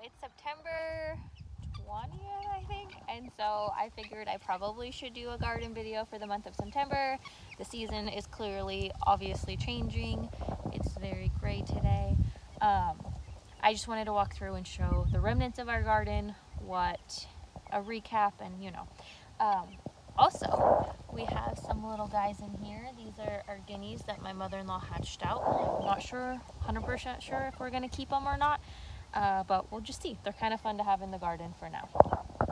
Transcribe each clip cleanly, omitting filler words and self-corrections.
It's September 20th, I think, and so I figured I probably should do a garden video for the month of September. The season is clearly, obviously changing. It's very gray today. I just wanted to walk through and show the remnants of our garden, what a recap, and also, we have some little guys in here. These are our guineas that my mother-in-law hatched out. I'm not sure, 100% sure if we're going to keep them or not, but we'll just see. They're kind of fun to have in the garden for now.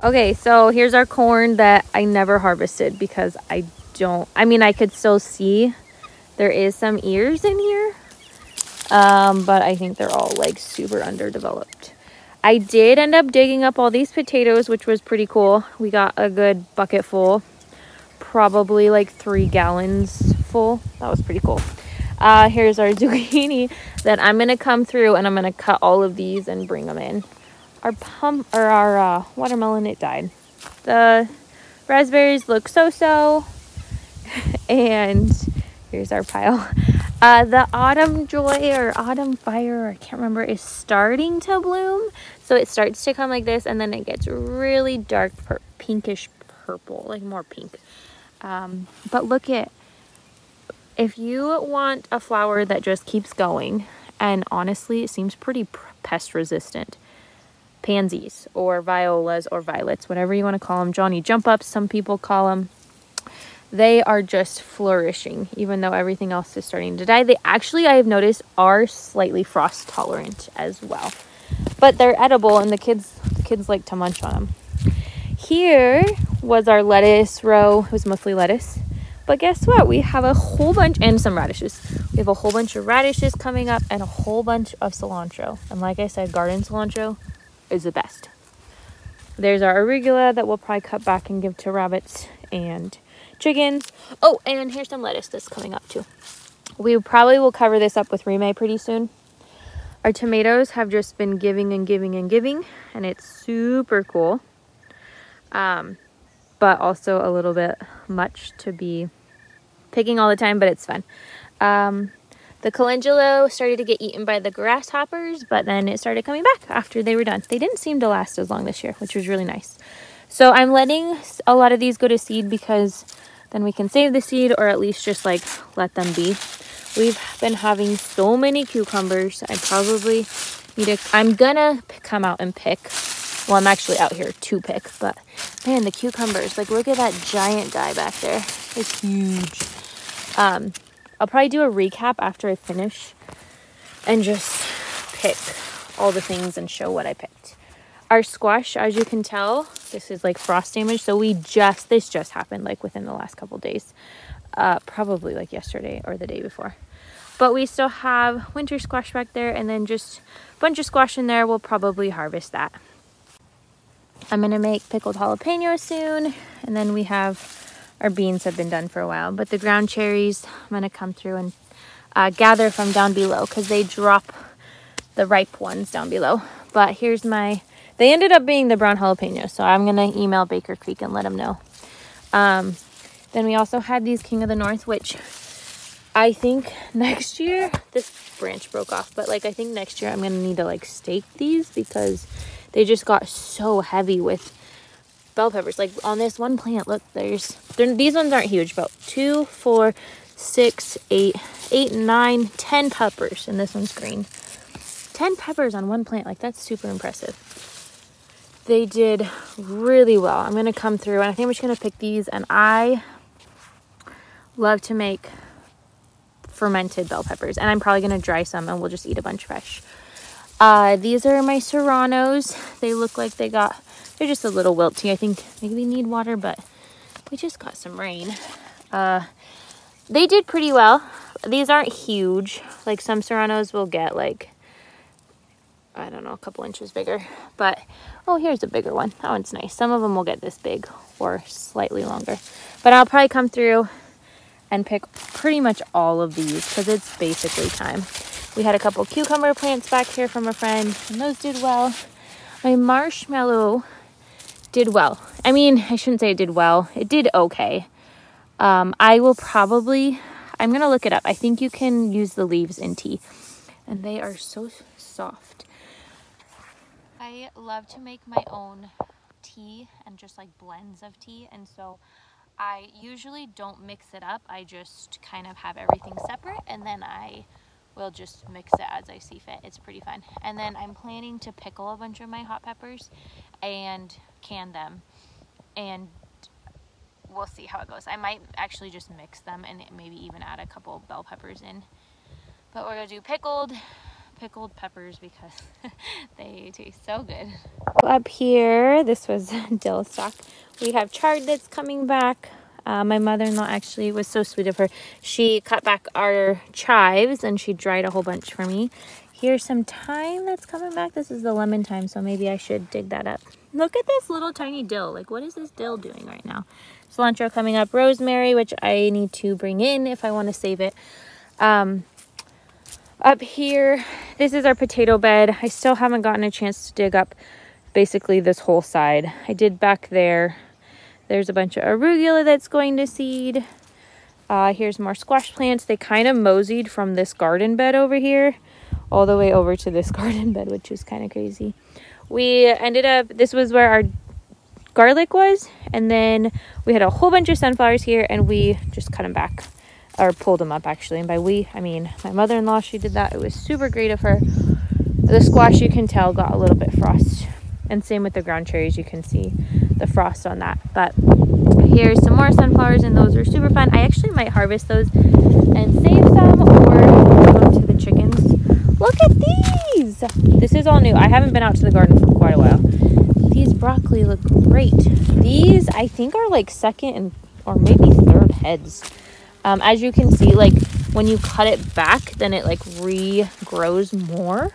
Okay, so here's our corn that I never harvested because I could still see there is some ears in here, but I think they're all like super underdeveloped. I did end up digging up all these potatoes, which was pretty cool. We got a good bucket full, probably like 3 gallons full. That was pretty cool. Here's our zucchini that I'm gonna come through and I'm gonna cut all of these and bring them in. Our watermelon, it died. The raspberries look so-so, and here's our pile. The autumn joy or autumn fire, I can't remember, is starting to bloom. So it starts to come like this, and then it gets really dark pinkish purple, like more pink. But look if you want a flower that just keeps going, and honestly, it seems pretty pest resistant. Pansies or violas or violets, whatever you want to call them. Johnny jump ups, some people call them. They are just flourishing, even though everything else is starting to die. They actually, I have noticed, are slightly frost tolerant as well. But they're edible, and the kids like to munch on them. Here was our lettuce row. It was mostly lettuce. But guess what? We have a whole bunch, and some radishes. We have a whole bunch of radishes coming up and a whole bunch of cilantro. And like I said, garden cilantro is the best. There's our arugula that we'll probably cut back and give to rabbits and chickens. Oh, and here's some lettuce that's coming up too. We probably will cover this up with remay pretty soon. Our tomatoes have just been giving and giving and giving, and it's super cool. But also a little bit much to be picking all the time, but it's fun. The calendula started to get eaten by the grasshoppers, but then it started coming back after they were done. They didn't seem to last as long this year, which was really nice. So I'm letting a lot of these go to seed because then we can save the seed, or at least just like let them be. We've been having so many cucumbers. I probably I'm gonna come out and pick. Well, I'm actually out here to pick, but man, the cucumbers, like look at that giant guy back there. It's huge. I'll probably do a recap after I finish and just pick all the things and show what I picked. Our squash, as you can tell, this is like frost damage. So this just happened like within the last couple days, probably like yesterday or the day before. But we still have winter squash back there, and then just a bunch of squash in there. We'll probably harvest that. I'm gonna make pickled jalapeños soon, and then we have our beans have been done for a while. But the ground cherries, I'm gonna come through and gather from down below because they drop the ripe ones down below. But here's they ended up being the brown jalapeno, so I'm gonna email Baker Creek and let them know. Then we also had these King of the North, which I think next year, this branch broke off, but like I think next year I'm gonna need to like stake these because they just got so heavy with bell peppers. Like on this one plant, look, these ones aren't huge, but 2, 4, 6, 8, 9, 10 peppers, and this one's green. 10 peppers on one plant, like that's super impressive. They did really well. I'm gonna come through, and I think I'm just gonna pick these, and I love to make fermented bell peppers, and I'm probably gonna dry some and we'll just eat a bunch fresh. These are my serranos. They look like they're just a little wilty. I think maybe they need water, but we just got some rain. They did pretty well. These aren't huge. Like some serranos will get like, I don't know, a couple inches bigger, but oh, here's a bigger one. That one's nice. Some of them will get this big or slightly longer, but I'll probably come through and pick pretty much all of these because it's basically time. We had a couple cucumber plants back here from a friend, and those did well. My marshmallow did well. I mean, I shouldn't say it did well. It did okay. I'm gonna look it up. I think you can use the leaves in tea, and they are so soft. I love to make my own tea and just like blends of tea, and so I usually don't mix it up. I just kind of have everything separate, and then I will just mix it as I see fit. It's pretty fun. And then I'm planning to pickle a bunch of my hot peppers and can them, and we'll see how it goes. I might actually just mix them and maybe even add a couple of bell peppers in. But we're gonna do pickled peppers because they taste so good. Up here, this was dill stock. We have chard that's coming back. My mother-in-law actually was so sweet of her. She cut back our chives and she dried a whole bunch for me. Here's some thyme that's coming back. This is the lemon thyme, so maybe I should dig that up. Look at this little tiny dill. Like, what is this dill doing right now? Cilantro coming up. Rosemary, which I need to bring in if I want to save it. Up here, this is our potato bed. I still haven't gotten a chance to dig up basically this whole side. I did back there. There's a bunch of arugula that's going to seed. Here's more squash plants. They kind of moseyed from this garden bed over here all the way over to this garden bed, which is kind of crazy. We ended up, this was where our garlic was, and then we had a whole bunch of sunflowers here, and we just cut them back. Or pulled them up, actually. And by we, I mean my mother-in-law. She did that. It was super great of her. The squash, you can tell, got a little bit frost. And same with the ground cherries. You can see the frost on that. But here's some more sunflowers, and those are super fun. I actually might harvest those and save some or give them to the chickens. Look at these! This is all new. I haven't been out to the garden for quite a while. These broccoli look great. These, I think, are like second and or maybe third heads. As you can see, like when you cut it back, then it like regrows more.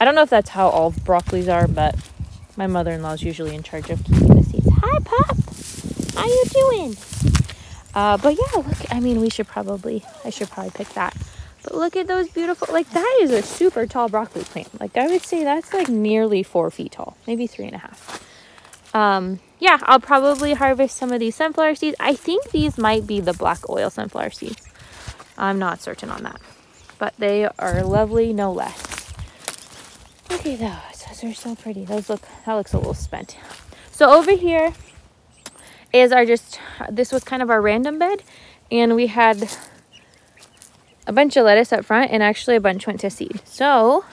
I don't know if that's how all broccolis are, but my mother-in-law is usually in charge of keeping the seeds. Hi, Pop. How you doing? But yeah, look. I mean, I should probably pick that. But look at those beautiful. Like that is a super tall broccoli plant. Like I would say that's like nearly 4 feet tall, maybe 3.5. Yeah, I'll probably harvest some of these sunflower seeds. I think these might be the black oil sunflower seeds. I'm not certain on that. But they are lovely, no less. Look at those. Those are so pretty. That looks a little spent. So over here is this was kind of our random bed. And we had a bunch of lettuce up front, and actually a bunch went to seed. So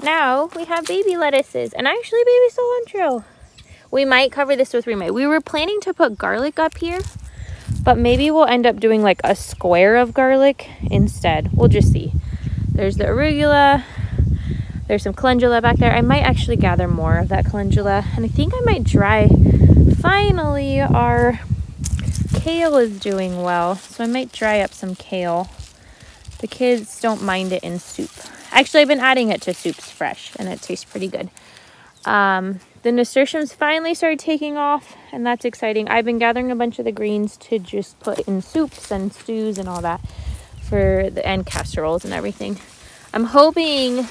now we have baby lettuces and actually baby cilantro. We might cover this with remade. We were planning to put garlic up here, but maybe we'll end up doing like a square of garlic instead. We'll just see. There's the arugula. There's some calendula back there. I might actually gather more of that calendula, and I think I might dry. Finally, our kale is doing well, so I might dry up some kale. The kids don't mind it in soup. Actually, I've been adding it to soups fresh, and it tastes pretty good. The nasturtiums finally started taking off, and that's exciting. I've been gathering a bunch of the greens to just put in soups and stews and all that and casseroles and everything. I'm hoping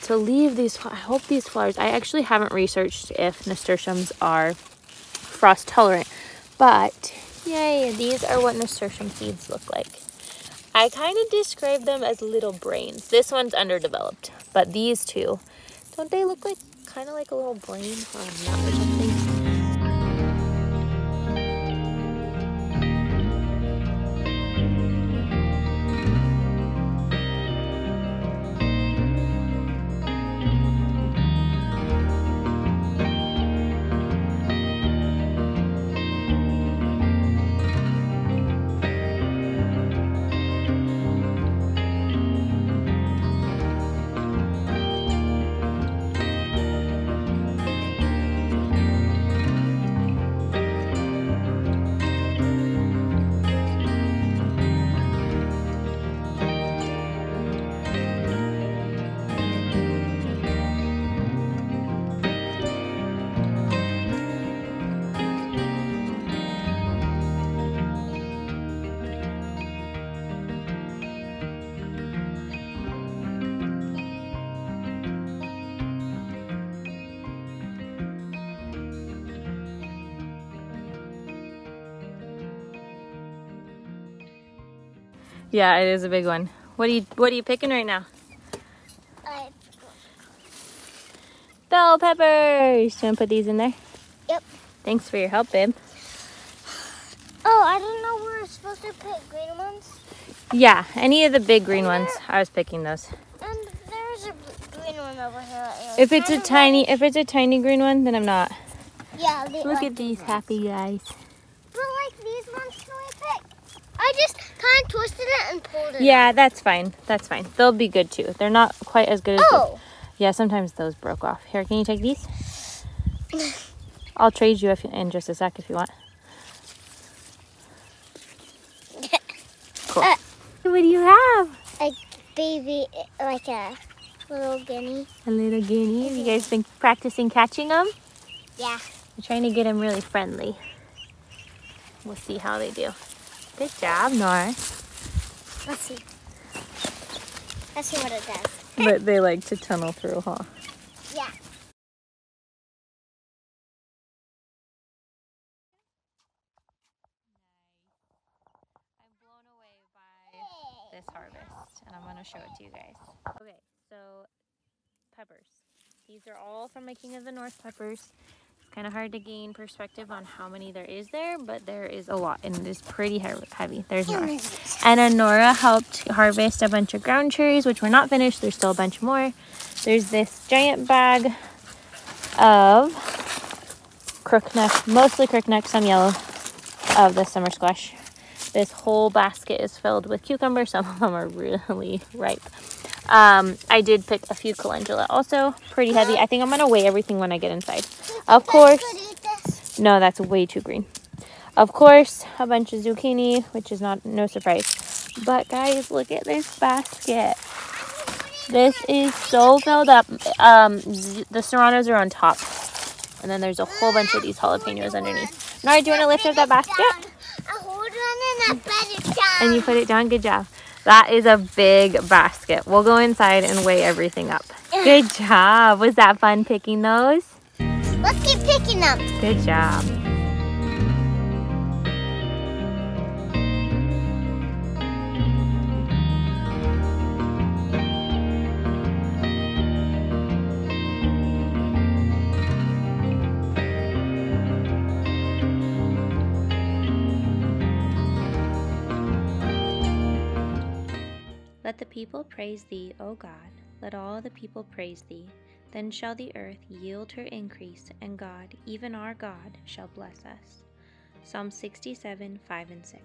to leave these. I hope these flowers. I actually haven't researched if nasturtiums are frost tolerant, but yay, these are what nasturtium seeds look like. I kind of describe them as little brains. This one's underdeveloped, but these two, don't they look like kind of like a little brain or a nut or something? Yeah, it is a big one. What are you picking right now? bell peppers. Do you want to put these in there? Yep. Thanks for your help, babe. Oh, I didn't know we were supposed to pick green ones. Yeah, any of the big green ones. I was picking those. And there's a green one over here. If it's a tiny green one, then I'm not. Yeah. Look at these happy guys. But like these ones, can we pick? I just kind of twisted it and pulled it. Yeah, that's fine. That's fine. They'll be good too. They're not quite as good as. Oh. Yeah, sometimes those broke off. Here, can you take these? I'll trade you in just a sec if you want. Cool. What do you have? A baby, like a little guinea. A little guinea. Have you guys been practicing catching them? Yeah. We're trying to get them really friendly. We'll see how they do. Good job, Nora. Let's see. Let's see what it does. But they like to tunnel through, huh? Yeah. I'm blown away by this harvest, and I'm going to show it to you guys. Okay, so peppers. These are all from my King of the North peppers. It's kind of hard to gain perspective on how many there is there, but there is a lot, and it is pretty heavy. There's Nora. And Nora helped harvest a bunch of ground cherries, which were not finished. There's still a bunch more. There's this giant bag of crookneck, mostly crookneck, some yellow, of the summer squash. This whole basket is filled with cucumbers. Some of them are really ripe. I did pick a few calendula also, pretty heavy. I think I'm going to weigh everything when I get inside. Of course, no, that's way too green. Of course, a bunch of zucchini, which is no surprise. But guys, look at this basket. This is so filled up. The serranos are on top. And then there's a whole bunch of these jalapeños underneath. Nora, do you want to lift up that basket? I hold on and I put it down. And you put it down? Good job. That is a big basket. We'll go inside and weigh everything up. Good job. Was that fun picking those? Let's keep picking them. Good job. Let the people praise thee, O God. Let all the people praise thee. Then shall the earth yield her increase, and God, even our God, shall bless us. Psalm 67, 5 and 6.